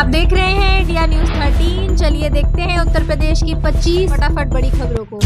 आप देख रहे हैं इंडिया न्यूज 13। चलिए देखते हैं उत्तर प्रदेश की 25 फटाफट बड़ी खबरों को।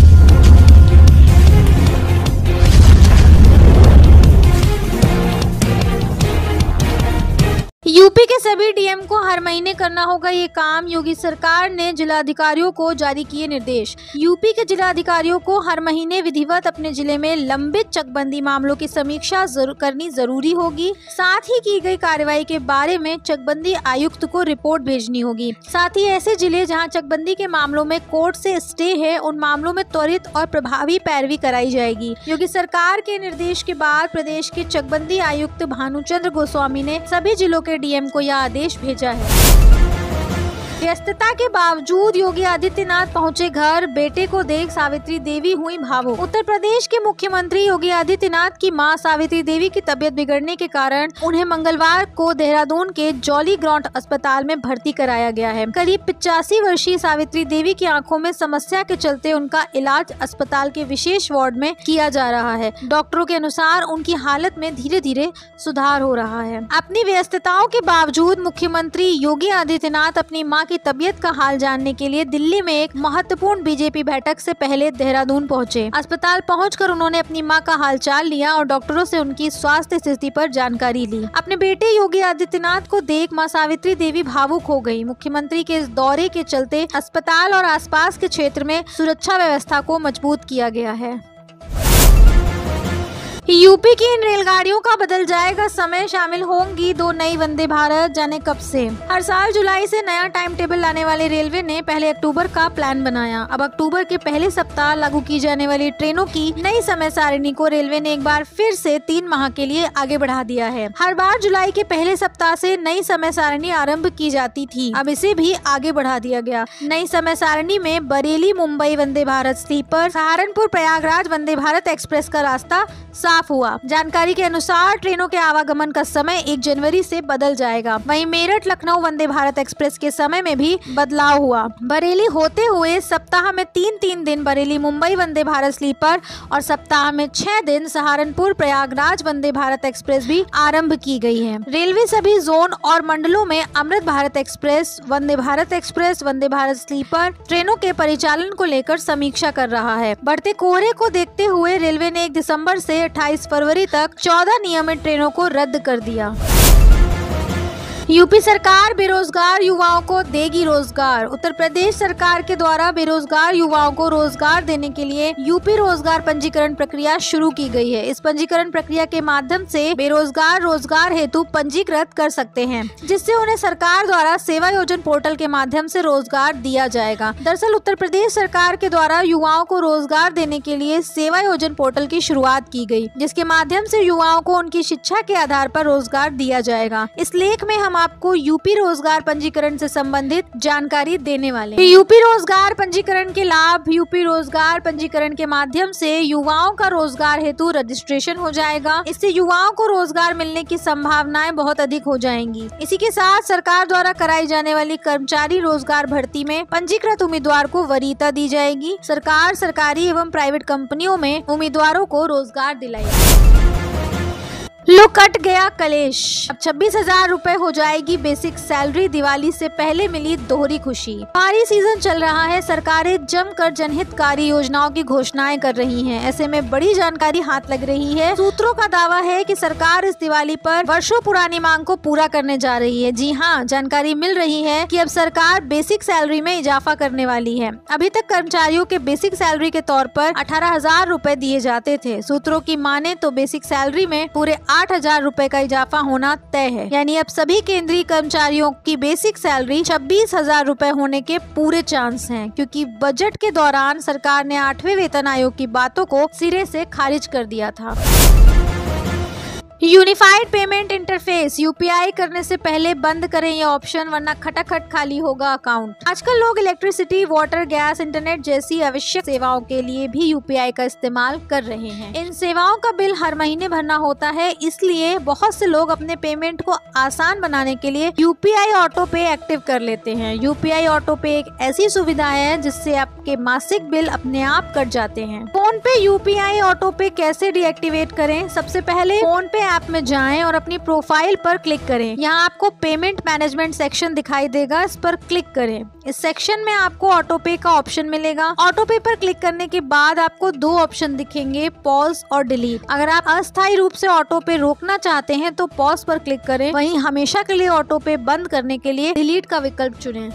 यूपी के सभी डीएम को हर महीने करना होगा ये काम। योगी सरकार ने जिलाधिकारियों को जारी किए निर्देश। यूपी के जिलाधिकारियों को हर महीने विधिवत अपने जिले में लंबित चकबंदी मामलों की समीक्षा करनी जरूरी होगी। साथ ही की गई कार्रवाई के बारे में चकबंदी आयुक्त को रिपोर्ट भेजनी होगी। साथ ही ऐसे जिले जहां चकबंदी के मामलों में कोर्ट से स्टे है, उन मामलों में त्वरित और प्रभावी पैरवी कराई जाएगी। योगी सरकार के निर्देश के बाद प्रदेश के चकबंदी आयुक्त भानुचंद्र गोस्वामी ने सभी जिलों के डीएम को यह आदेश भेजा है। व्यस्तता के बावजूद योगी आदित्यनाथ पहुंचे घर। बेटे को देख सावित्री देवी हुई भावुक। उत्तर प्रदेश के मुख्यमंत्री योगी आदित्यनाथ की मां सावित्री देवी की तबीयत बिगड़ने के कारण उन्हें मंगलवार को देहरादून के जॉली ग्रांट अस्पताल में भर्ती कराया गया है। करीब 85 वर्षीय सावित्री देवी की आंखों में समस्या के चलते उनका इलाज अस्पताल के विशेष वार्ड में किया जा रहा है। डॉक्टरों के अनुसार उनकी हालत में धीरे धीरे सुधार हो रहा है। अपनी व्यस्तताओं के बावजूद मुख्यमंत्री योगी आदित्यनाथ अपनी मां की तबीयत का हाल जानने के लिए दिल्ली में एक महत्वपूर्ण बीजेपी बैठक से पहले देहरादून पहुंचे। अस्पताल पहुंचकर उन्होंने अपनी मां का हालचाल लिया और डॉक्टरों से उनकी स्वास्थ्य स्थिति पर जानकारी ली। अपने बेटे योगी आदित्यनाथ को देख मां सावित्री देवी भावुक हो गई। मुख्यमंत्री के इस दौरे के चलते अस्पताल और आसपास के क्षेत्र में सुरक्षा व्यवस्था को मजबूत किया गया है। यूपी की इन रेलगाड़ियों का बदल जाएगा समय। शामिल होंगी 2 नई वंदे भारत, जाने कब से। हर साल जुलाई से नया टाइम टेबल लाने वाले रेलवे ने पहले अक्टूबर का प्लान बनाया। अब अक्टूबर के पहले सप्ताह लागू की जाने वाली ट्रेनों की नई समय सारिणी को रेलवे ने एक बार फिर से 3 माह के लिए आगे बढ़ा दिया है। हर बार जुलाई के पहले सप्ताह से नई समय सारिणी आरम्भ की जाती थी, अब इसे भी आगे बढ़ा दिया गया। नई समय सारिणी में बरेली मुंबई वंदे भारत स्लीपर, सहारनपुर प्रयागराज वंदे भारत एक्सप्रेस का रास्ता साफ हुआ। जानकारी के अनुसार ट्रेनों के आवागमन का समय 1 जनवरी से बदल जाएगा। वहीं मेरठ लखनऊ वंदे भारत एक्सप्रेस के समय में भी बदलाव हुआ। बरेली होते हुए सप्ताह में 3-3 दिन बरेली मुंबई वंदे भारत स्लीपर और सप्ताह में 6 दिन सहारनपुर प्रयागराज वंदे भारत एक्सप्रेस भी आरंभ की गई है। रेलवे सभी जोन और मंडलों में अमृत भारत एक्सप्रेस, वंदे भारत स्लीपर ट्रेनों के परिचालन को लेकर समीक्षा कर रहा है। बढ़ते कोहरे को देखते हुए रेलवे ने 1 दिसंबर से 28 फरवरी तक 14 नियमित ट्रेनों को रद्द कर दिया। यूपी सरकार बेरोजगार युवाओं को देगी रोजगार। उत्तर प्रदेश सरकार के द्वारा बेरोजगार युवाओं को रोजगार देने के लिए यूपी रोजगार पंजीकरण प्रक्रिया शुरू की गई है। इस पंजीकरण प्रक्रिया के माध्यम से बेरोजगार रोजगार हेतु पंजीकृत कर सकते हैं, जिससे उन्हें सरकार द्वारा सेवा योजन पोर्टल के माध्यम से रोजगार दिया जाएगा। दरअसल उत्तर प्रदेश सरकार के द्वारा युवाओं को रोजगार देने के लिए सेवा योजन पोर्टल की शुरुआत की गई, जिसके माध्यम से युवाओं को उनकी शिक्षा के आधार पर रोजगार दिया जाएगा। इस लेख में हम आपको यूपी रोजगार पंजीकरण से संबंधित जानकारी देने वाले हैं। यूपी रोजगार पंजीकरण के लाभ। यूपी रोजगार पंजीकरण के माध्यम से युवाओं का रोजगार हेतु रजिस्ट्रेशन हो जाएगा। इससे युवाओं को रोजगार मिलने की संभावनाएं बहुत अधिक हो जाएंगी। इसी के साथ सरकार द्वारा कराई जाने वाली कर्मचारी रोजगार भर्ती में पंजीकृत उम्मीदवार को वरीयता दी जाएगी। सरकार सरकारी एवं प्राइवेट कंपनियों में उम्मीदवारों को रोजगार दिलाएगी। लो कट गया कलेश। अब 26,000 रुपए हो जाएगी बेसिक सैलरी। दिवाली से पहले मिली दोहरी खुशी। पारी सीजन चल रहा है, सरकारें जमकर जनहितकारी योजनाओं की घोषणाएं कर रही हैं। ऐसे में बड़ी जानकारी हाथ लग रही है। सूत्रों का दावा है कि सरकार इस दिवाली पर वर्षों पुरानी मांग को पूरा करने जा रही है। जी हाँ, जानकारी मिल रही है कि अब सरकार बेसिक सैलरी में इजाफा करने वाली है। अभी तक कर्मचारियों के बेसिक सैलरी के तौर पर 18,000 रुपए दिए जाते थे। सूत्रों की माने तो बेसिक सैलरी में पूरे 8,000 रुपए का इजाफा होना तय है। यानी अब सभी केंद्रीय कर्मचारियों की बेसिक सैलरी 26,000 रुपए होने के पूरे चांस हैं, क्योंकि बजट के दौरान सरकार ने 8वें वेतन आयोग की बातों को सिरे से खारिज कर दिया था। Unified payment interface. यूपीआई करने से पहले बंद करें ये ऑप्शन, वरना खटाखट खाली होगा अकाउंट। आजकल लोग इलेक्ट्रिसिटी, वाटर, गैस, इंटरनेट जैसी आवश्यक सेवाओं के लिए भी यूपीआई का इस्तेमाल कर रहे हैं। इन सेवाओं का बिल हर महीने भरना होता है, इसलिए बहुत से लोग अपने पेमेंट को आसान बनाने के लिए यूपीआई ऑटो पे एक्टिव कर लेते हैं। यूपीआई ऑटो पे एक ऐसी सुविधा है जिससे आपके मासिक बिल अपने आप कट जाते हैं। फोन पे यूपीआई ऑटो पे कैसे डीएक्टिवेट करें? सबसे पहले फोन पे ऐप में जाएं और अपनी प्रोफाइल पर क्लिक करें। यहाँ आपको पेमेंट मैनेजमेंट सेक्शन दिखाई देगा, इस पर क्लिक करें। इस सेक्शन में आपको ऑटो पे का ऑप्शन मिलेगा। ऑटो पे पर क्लिक करने के बाद आपको दो ऑप्शन दिखेंगे, पॉज और डिलीट। अगर आप अस्थायी रूप से ऑटो पे रोकना चाहते हैं तो पॉज पर क्लिक करें, वहीं हमेशा के लिए ऑटो पे बंद करने के लिए डिलीट का विकल्प चुनें।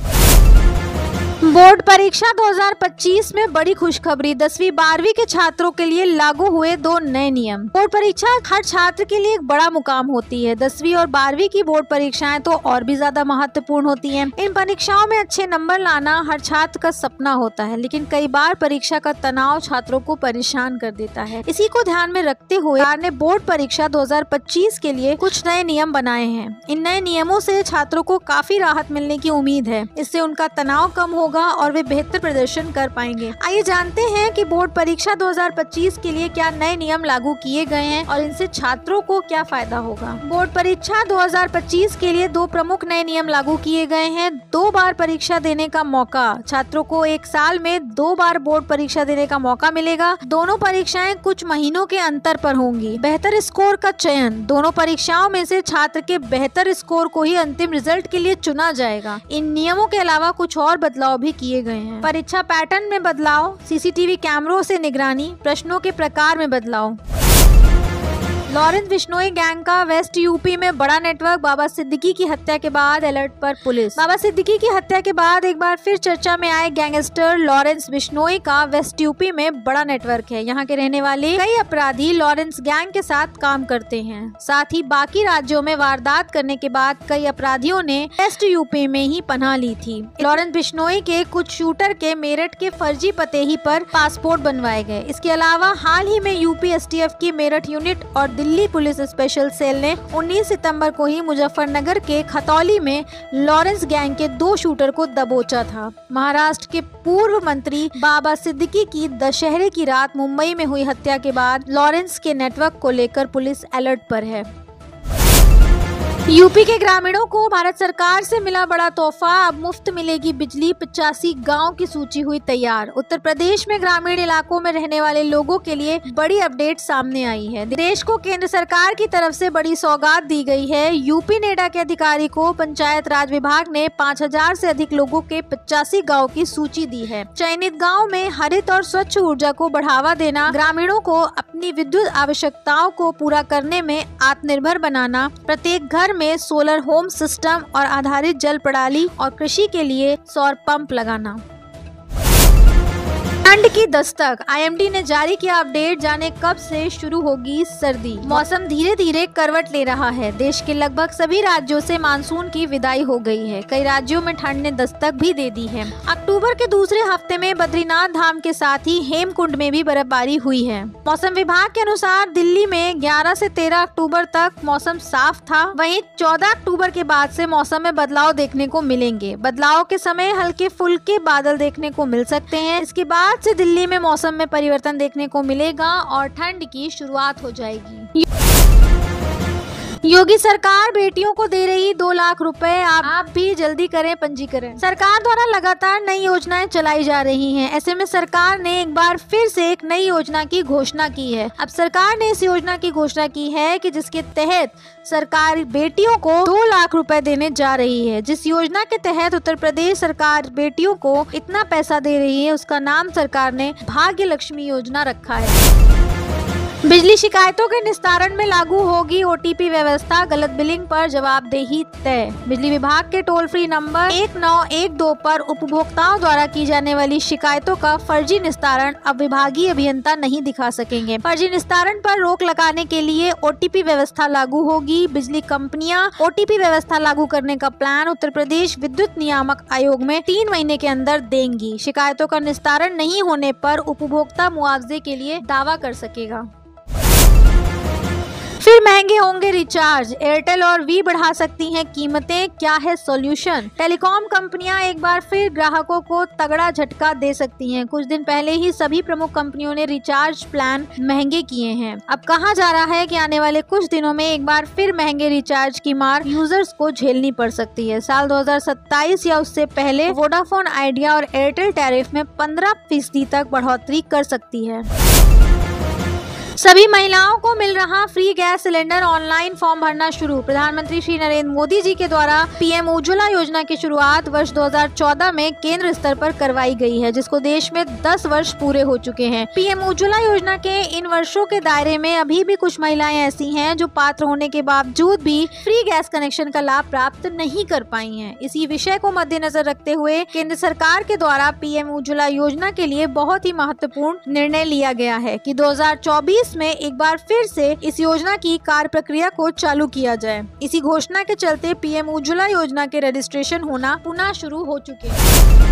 बोर्ड परीक्षा 2025 में बड़ी खुशखबरी, 10वीं 12वीं के छात्रों के लिए लागू हुए 2 नए नियम। बोर्ड परीक्षा हर छात्र के लिए एक बड़ा मुकाम होती है। 10वीं और 12वीं की बोर्ड परीक्षाएं तो और भी ज्यादा महत्वपूर्ण होती हैं। इन परीक्षाओं में अच्छे नंबर लाना हर छात्र का सपना होता है, लेकिन कई बार परीक्षा का तनाव छात्रों को परेशान कर देता है। इसी को ध्यान में रखते हुए सरकार ने बोर्ड परीक्षा 2025 के लिए कुछ नए नियम बनाए हैं। इन नए नियमों से छात्रों को काफी राहत मिलने की उम्मीद है। इससे उनका तनाव कम होगा और वे बेहतर प्रदर्शन कर पाएंगे। आइए जानते हैं कि बोर्ड परीक्षा 2025 के लिए क्या नए नियम लागू किए गए हैं और इनसे छात्रों को क्या फायदा होगा। बोर्ड परीक्षा 2025 के लिए 2 प्रमुख नए नियम लागू किए गए हैं। 2 बार परीक्षा देने का मौका, छात्रों को 1 साल में 2 बार बोर्ड परीक्षा देने का मौका मिलेगा। दोनों परीक्षाएं कुछ महीनों के अंतर पर होंगी। बेहतर स्कोर का चयन, दोनों परीक्षाओं में से छात्र के बेहतर स्कोर को ही अंतिम रिजल्ट के लिए चुना जाएगा। इन नियमों के अलावा कुछ और बदलाव भी किए गए हैं। परीक्षा पैटर्न में बदलाव, सीसीटीवी कैमरों से निगरानी, प्रश्नों के प्रकार में बदलाव। लॉरेंस बिश्नोई गैंग का वेस्ट यूपी में बड़ा नेटवर्क, बाबा सिद्दीकी की हत्या के बाद अलर्ट पर पुलिस। बाबा सिद्दीकी की हत्या के बाद एक बार फिर चर्चा में आए गैंगस्टर लॉरेंस बिश्नोई का वेस्ट यूपी में बड़ा नेटवर्क है। यहाँ के रहने वाले कई अपराधी लॉरेंस गैंग के साथ काम करते हैं। साथ ही बाकी राज्यों में वारदात करने के बाद कई अपराधियों ने वेस्ट यूपी में ही पनाह ली थी। लॉरेंस बिश्नोई के कुछ शूटर के मेरठ के फर्जी पते ही पर पासपोर्ट बनवाए गए। इसके अलावा हाल ही में यूपी एसटीएफ की मेरठ यूनिट और दिल्ली पुलिस स्पेशल सेल ने 19 सितंबर को ही मुजफ्फरनगर के खतौली में लॉरेंस गैंग के 2 शूटर को दबोचा था। महाराष्ट्र के पूर्व मंत्री बाबा सिद्दीकी की दशहरे की रात मुंबई में हुई हत्या के बाद लॉरेंस के नेटवर्क को लेकर पुलिस अलर्ट पर है। यूपी के ग्रामीणों को भारत सरकार से मिला बड़ा तोहफा, अब मुफ्त मिलेगी बिजली। 85 गांव की सूची हुई तैयार। उत्तर प्रदेश में ग्रामीण इलाकों में रहने वाले लोगों के लिए बड़ी अपडेट सामने आई है। देश को केंद्र सरकार की तरफ से बड़ी सौगात दी गई है। यूपी नेडा के अधिकारी को पंचायत राज विभाग ने 5000 से अधिक लोगों के 85 गाँव की सूची दी है। चयनित गाँव में हरित और स्वच्छ ऊर्जा को बढ़ावा देना, ग्रामीणों को अपनी विद्युत आवश्यकताओं को पूरा करने में आत्मनिर्भर बनाना, प्रत्येक घर में सोलर होम सिस्टम और आधारित जल प्रणाली और कृषि के लिए सौर पंप लगाना। ठंड की दस्तक, आईएमडी ने जारी किया अपडेट, जाने कब से शुरू होगी सर्दी। मौसम धीरे धीरे करवट ले रहा है। देश के लगभग सभी राज्यों से मानसून की विदाई हो गई है। कई राज्यों में ठंड ने दस्तक भी दे दी है। अक्टूबर के दूसरे हफ्ते में बद्रीनाथ धाम के साथ ही हेमकुंड में भी बर्फबारी हुई है। मौसम विभाग के अनुसार दिल्ली में 11 से 13 अक्टूबर तक मौसम साफ था। वहीं 14 अक्टूबर के बाद से मौसम में बदलाव देखने को मिलेंगे। बदलाव के समय हल्के फुल्के बादल देखने को मिल सकते हैं। इसके बाद से दिल्ली में मौसम में परिवर्तन देखने को मिलेगा और ठंड की शुरुआत हो जाएगी। योगी सरकार बेटियों को दे रही 2 लाख रुपए, आप भी जल्दी करें पंजीकरण। सरकार द्वारा लगातार नई योजनाएं चलाई जा रही हैं। ऐसे में सरकार ने एक बार फिर से एक नई योजना की घोषणा की है। अब सरकार ने इस योजना की घोषणा की है कि जिसके तहत सरकार बेटियों को 2 लाख रुपए देने जा रही है। जिस योजना के तहत उत्तर प्रदेश सरकार बेटियों को इतना पैसा दे रही है, उसका नाम सरकार ने भाग्य लक्ष्मी योजना रखा है। बिजली शिकायतों के निस्तारण में लागू होगी ओटीपी व्यवस्था, गलत बिलिंग पर जवाबदेही तय। बिजली विभाग के टोल फ्री नंबर 1912 पर उपभोक्ताओं द्वारा की जाने वाली शिकायतों का फर्जी निस्तारण अब विभागीय अभियंता नहीं दिखा सकेंगे। फर्जी निस्तारण पर रोक लगाने के लिए ओटीपी व्यवस्था लागू होगी। बिजली कंपनियां ओटीपी व्यवस्था लागू करने का प्लान उत्तर प्रदेश विद्युत नियामक आयोग में 3 महीने के अंदर देंगी। शिकायतों का निस्तारण नहीं होने पर उपभोक्ता मुआवजे के लिए दावा कर सकेगा। फिर महंगे होंगे रिचार्ज, एयरटेल और वी बढ़ा सकती हैं कीमतें, क्या है सॉल्यूशन। टेलीकॉम कंपनियां एक बार फिर ग्राहकों को तगड़ा झटका दे सकती हैं। कुछ दिन पहले ही सभी प्रमुख कंपनियों ने रिचार्ज प्लान महंगे किए हैं। अब कहा जा रहा है कि आने वाले कुछ दिनों में एक बार फिर महंगे रिचार्ज की मार यूजर्स को झेलनी पड़ सकती है। साल 2027 या उससे पहले वोडाफोन आइडिया और एयरटेल टैरिफ में 15% तक बढ़ोतरी कर सकती है। सभी महिलाओं को मिल रहा free gas cylinder, online form भरना शुरू। प्रधानमंत्री श्री नरेंद्र मोदी जी के द्वारा पीएम उज्ज्वला योजना की शुरुआत वर्ष 2014 में केंद्र स्तर पर करवाई गई है, जिसको देश में 10 वर्ष पूरे हो चुके हैं। पीएम उज्ज्वला योजना के इन वर्षों के दायरे में अभी भी कुछ महिलाएं ऐसी हैं जो पात्र होने के बावजूद भी फ्री गैस कनेक्शन का लाभ प्राप्त नहीं कर पाई हैं। इसी विषय को मद्देनजर रखते हुए केंद्र सरकार के द्वारा पीएम उज्ज्वला योजना के लिए बहुत ही महत्वपूर्ण निर्णय लिया गया है कि 2024 में एक बार फिर से इस योजना की कार्य प्रक्रिया को चालू किया जाए। इसी घोषणा के चलते पीएम उज्ज्वला योजना के रजिस्ट्रेशन होना पुनः शुरू हो चुके हैं।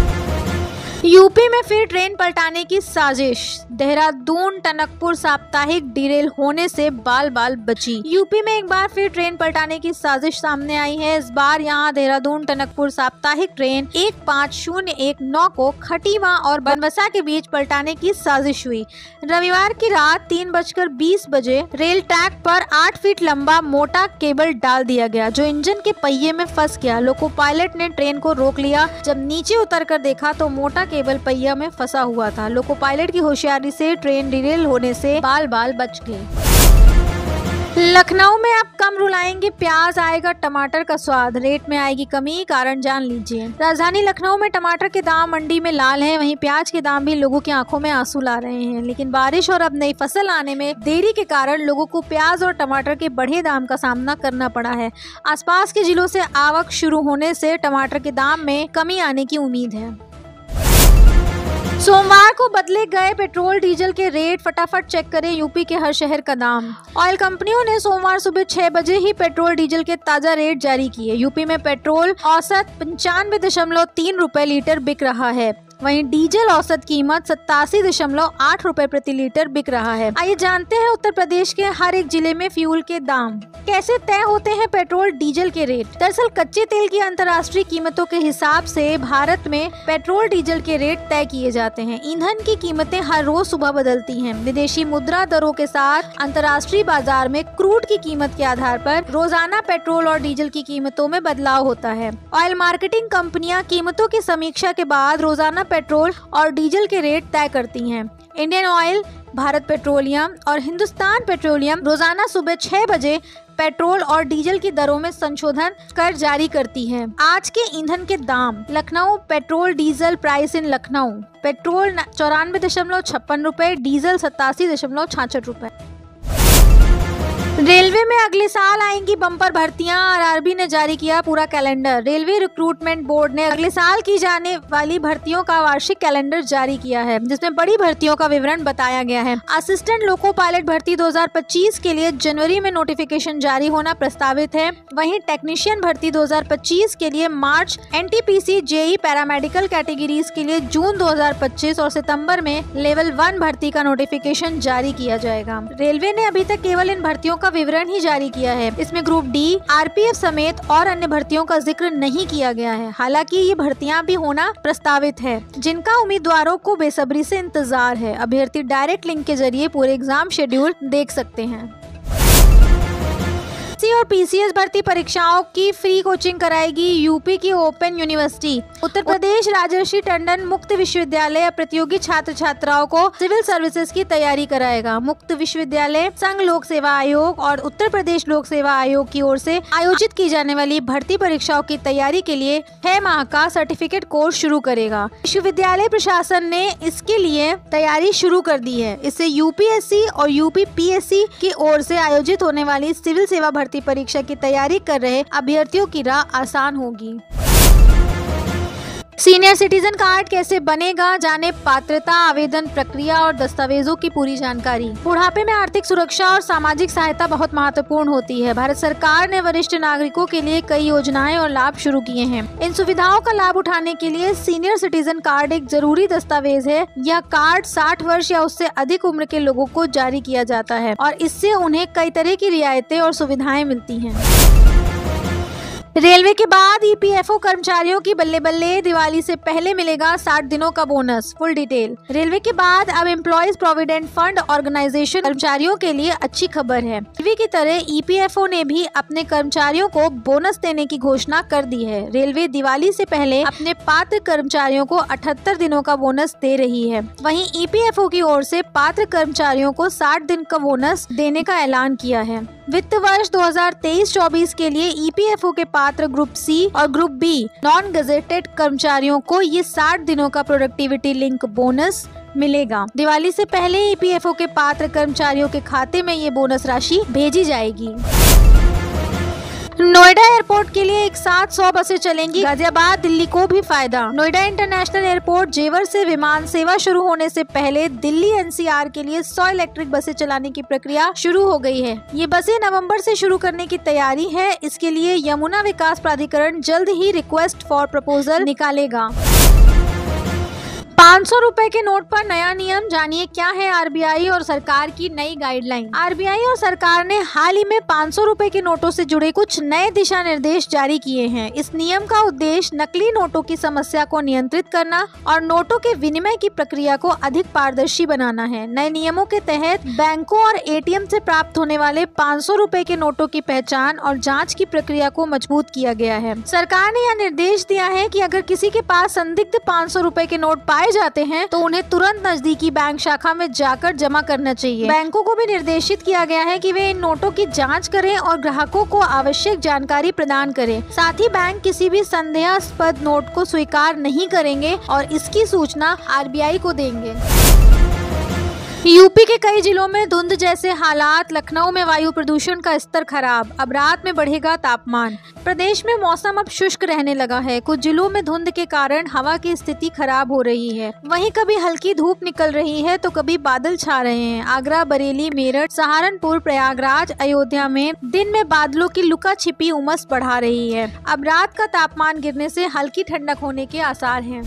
यूपी में फिर ट्रेन पलटाने की साजिश। देहरादून टनकपुर साप्ताहिक डिरेल होने से बाल बाल बची। यूपी में एक बार फिर ट्रेन पलटाने की साजिश सामने आई है। इस बार यहां देहरादून टनकपुर साप्ताहिक ट्रेन 15019 को खटीवा और बनबसा के बीच पलटाने की साजिश हुई। रविवार की रात 3:20 बजे रेल ट्रैक पर 8 फीट लंबा मोटा केबल डाल दिया गया, जो इंजन के पहिए में फंस गया। लोको पायलट ने ट्रेन को रोक लिया। जब नीचे उतरकर देखा तो मोटा केबल पहिया में फंसा हुआ था। लोको पायलट की होशियारी से ट्रेन डिरेल होने से बाल बाल बच गए। लखनऊ में अब कम रुलाएंगे प्याज, आएगा टमाटर का स्वाद। रेट में आएगी कमी, कारण जान लीजिए। राजधानी लखनऊ में टमाटर के दाम मंडी में लाल हैं, वहीं प्याज के दाम भी लोगों की आंखों में आंसू ला रहे हैं। लेकिन बारिश और अब नई फसल आने में देरी के कारण लोगों को प्याज और टमाटर के बढ़े दाम का सामना करना पड़ा है। आसपास के जिलों से आवक शुरू होने से टमाटर के दाम में कमी आने की उम्मीद है। सोमवार को बदले गए पेट्रोल डीजल के रेट, फटाफट चेक करें यूपी के हर शहर का दाम। ऑयल कंपनियों ने सोमवार सुबह 6 बजे ही पेट्रोल डीजल के ताजा रेट जारी किए। यूपी में पेट्रोल औसत 95.3 रुपए लीटर बिक रहा है, वहीं डीजल औसत कीमत 87.8 रुपए प्रति लीटर बिक रहा है। आइए जानते हैं उत्तर प्रदेश के हर एक जिले में फ्यूल के दाम कैसे तय होते हैं। पेट्रोल डीजल के रेट, दरअसल कच्चे तेल की अंतर्राष्ट्रीय कीमतों के हिसाब से भारत में पेट्रोल डीजल के रेट तय किए जाते हैं। ईंधन की कीमतें हर रोज सुबह बदलती हैं। विदेशी मुद्रा दरों के साथ अंतर्राष्ट्रीय बाजार में क्रूड की कीमत के आधार पर रोजाना पेट्रोल और डीजल की कीमतों में बदलाव होता है। ऑयल मार्केटिंग कंपनियां कीमतों की समीक्षा के बाद रोजाना पेट्रोल और डीजल के रेट तय करती हैं। इंडियन ऑयल, भारत पेट्रोलियम और हिंदुस्तान पेट्रोलियम रोजाना सुबह 6 बजे पेट्रोल और डीजल की दरों में संशोधन कर जारी करती हैं। आज के ईंधन के दाम। Lucknow petrol diesel price in Lucknow. Petrol 94.56 रुपए, डीजल 87.66 रुपए। रेलवे में अगले साल आएंगी बम्पर भर्तियां। आरआरबी ने जारी किया पूरा कैलेंडर। रेलवे रिक्रूटमेंट बोर्ड ने अगले साल की जाने वाली भर्तियों का वार्षिक कैलेंडर जारी किया है, जिसमें बड़ी भर्तियों का विवरण बताया गया है। असिस्टेंट लोको पायलट भर्ती 2025 के लिए जनवरी में नोटिफिकेशन जारी होना प्रस्तावित है। वहीं टेक्नीशियन भर्ती 2025 के लिए मार्च, एनटीपीसी जेई पैरामेडिकल कैटेगरीज के लिए जून 2025 और सितंबर में लेवल 1 भर्ती का नोटिफिकेशन जारी किया जाएगा। रेलवे ने अभी तक केवल इन भर्तियों का विवरण ही जारी किया है। इसमें ग्रुप डी, आरपीएफ समेत और अन्य भर्तियों का जिक्र नहीं किया गया है। हालांकि ये भर्तियां भी होना प्रस्तावित है, जिनका उम्मीदवारों को बेसब्री से इंतजार है। अभ्यर्थी डायरेक्ट लिंक के जरिए पूरे एग्जाम शेड्यूल देख सकते हैं। और पीसीएस भर्ती परीक्षाओं की फ्री कोचिंग कराएगी यूपी की ओपन यूनिवर्सिटी। उत्तर प्रदेश राजर्षि टंडन मुक्त विश्वविद्यालय प्रतियोगी छात्र छात्राओं को सिविल सर्विसेज की तैयारी कराएगा। मुक्त विश्वविद्यालय संघ लोक सेवा आयोग और उत्तर प्रदेश लोक सेवा आयोग की ओर से आयोजित की जाने वाली भर्ती परीक्षाओं की तैयारी के लिए 6 माह का सर्टिफिकेट कोर्स शुरू करेगा। विश्वविद्यालय प्रशासन ने इसके लिए तैयारी शुरू कर दी है। इससे यूपीएससी और यूपीपीएससी की ओर से आयोजित होने वाली सिविल सेवा भर्ती परीक्षा की तैयारी कर रहे अभ्यर्थियों की राह आसान होगी। सीनियर सिटीजन कार्ड कैसे बनेगा, जाने पात्रता, आवेदन प्रक्रिया और दस्तावेजों की पूरी जानकारी। बुढ़ापे में आर्थिक सुरक्षा और सामाजिक सहायता बहुत महत्वपूर्ण होती है। भारत सरकार ने वरिष्ठ नागरिकों के लिए कई योजनाएं और लाभ शुरू किए हैं। इन सुविधाओं का लाभ उठाने के लिए सीनियर सिटीजन कार्ड एक जरूरी दस्तावेज है। यह कार्ड 60 वर्ष या उससे अधिक उम्र के लोगों को जारी किया जाता है और इससे उन्हें कई तरह की रियायतें और सुविधाएं मिलती हैं। रेलवे के बाद ईपीएफओ कर्मचारियों की बल्ले बल्ले, दिवाली से पहले मिलेगा 60 दिनों का बोनस। Full detail. रेलवे के बाद अब एम्प्लॉयज प्रोविडेंट फंड ऑर्गेनाइजेशन कर्मचारियों के लिए अच्छी खबर है। रेलवे की तरह ईपीएफओ ने भी अपने कर्मचारियों को बोनस देने की घोषणा कर दी है। रेलवे दिवाली से पहले अपने पात्र कर्मचारियों को 78 दिनों का बोनस दे रही है। वहीं ईपीएफओ की ओर से पात्र कर्मचारियों को 60 दिन का बोनस देने का ऐलान किया है। वित्त वर्ष 2023-24 के लिए ईपीएफओ के पात्र ग्रुप सी और ग्रुप बी नॉन गजेटेड कर्मचारियों को ये 60 दिनों का प्रोडक्टिविटी लिंक बोनस मिलेगा। दिवाली से पहले ईपीएफओ के पात्र कर्मचारियों के खाते में ये बोनस राशि भेजी जाएगी। नोएडा एयरपोर्ट के लिए एक साथ 100 बसें चलेंगी, गाजियाबाद दिल्ली को भी फायदा। नोएडा इंटरनेशनल एयरपोर्ट जेवर से विमान सेवा शुरू होने से पहले दिल्ली एनसीआर के लिए 100 इलेक्ट्रिक बसें चलाने की प्रक्रिया शुरू हो गई है। ये बसें नवंबर से शुरू करने की तैयारी है। इसके लिए यमुना विकास प्राधिकरण जल्द ही रिक्वेस्ट फॉर प्रपोजल निकालेगा। 500 रुपए के नोट पर नया नियम, जानिए क्या है आरबीआई और सरकार की नई गाइडलाइन। आरबीआई और सरकार ने हाल ही में 500 रुपए के नोटों से जुड़े कुछ नए दिशा निर्देश जारी किए हैं। इस नियम का उद्देश्य नकली नोटों की समस्या को नियंत्रित करना और नोटों के विनिमय की प्रक्रिया को अधिक पारदर्शी बनाना है। नए नियमों के तहत बैंकों और एटीएम से प्राप्त होने वाले 500 रुपए के नोटों की पहचान और जाँच की प्रक्रिया को मजबूत किया गया है। सरकार ने यह निर्देश दिया है कि अगर किसी के पास संदिग्ध 500 रुपए के नोट पाए जाते हैं तो उन्हें तुरंत नजदीकी बैंक शाखा में जाकर जमा करना चाहिए। बैंकों को भी निर्देशित किया गया है कि वे इन नोटों की जांच करें और ग्राहकों को आवश्यक जानकारी प्रदान करें। साथ ही बैंक किसी भी संदेहास्पद नोट को स्वीकार नहीं करेंगे और इसकी सूचना आरबीआई को देंगे। यूपी के कई जिलों में धुंध जैसे हालात। लखनऊ में वायु प्रदूषण का स्तर खराब, अब रात में बढ़ेगा तापमान। प्रदेश में मौसम अब शुष्क रहने लगा है। कुछ जिलों में धुंध के कारण हवा की स्थिति खराब हो रही है। वहीं कभी हल्की धूप निकल रही है तो कभी बादल छा रहे हैं। आगरा, बरेली, मेरठ, सहारनपुर, प्रयागराज, अयोध्या में दिन में बादलों की लुका छिपी उमस बढ़ा रही है। अब रात का तापमान गिरने से हल्की ठंडक होने के आसार हैं।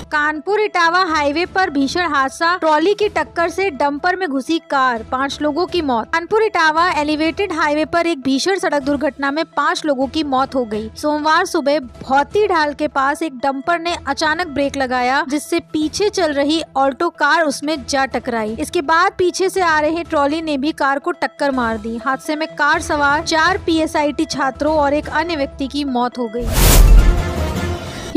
कानपुर इटावा हाईवे पर भीषण हादसा, ट्रॉली की टक्कर से डंपर में घुसी कार, 5 लोगों की मौत। कानपुर इटावा एलिवेटेड हाईवे पर एक भीषण सड़क दुर्घटना में 5 लोगों की मौत हो गई। सोमवार सुबह भौती ढाल के पास एक डंपर ने अचानक ब्रेक लगाया, जिससे पीछे चल रही ऑल्टो कार उसमें जा टकराई। इसके बाद पीछे से आ रहे ट्रॉली ने भी कार को टक्कर मार दी। हादसे में कार सवार 4 पीएसआईटी छात्रों और एक अन्य व्यक्ति की मौत हो गई।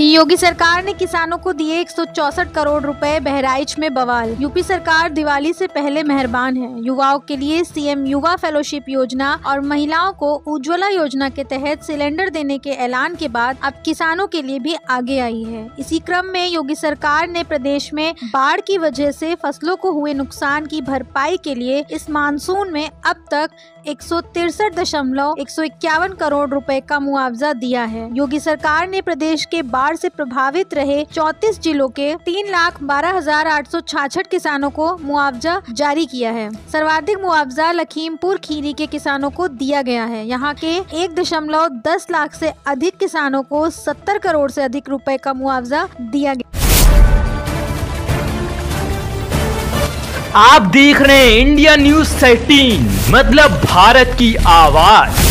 योगी सरकार ने किसानों को दिए 164 करोड़ रुपए, बहराइच में बवाल। यूपी सरकार दिवाली से पहले मेहरबान है। युवाओं के लिए सीएम युवा फेलोशिप योजना और महिलाओं को उज्ज्वला योजना के तहत सिलेंडर देने के ऐलान के बाद अब किसानों के लिए भी आगे आई है। इसी क्रम में योगी सरकार ने प्रदेश में बाढ़ की वजह से फसलों को हुए नुकसान की भरपाई के लिए इस मानसून में अब तक 163.151 करोड़ रुपए का मुआवजा दिया है। योगी सरकार ने प्रदेश के बाढ़ से प्रभावित रहे 34 जिलों के 3,12,866 किसानों को मुआवजा जारी किया है। सर्वाधिक मुआवजा लखीमपुर खीरी के किसानों को दिया गया है। यहाँ के 1.10 लाख से अधिक किसानों को 70 करोड़ से अधिक रुपए का मुआवजा दिया गया। आप देख रहे हैं इंडिया न्यूज 13, मतलब भारत की आवाज।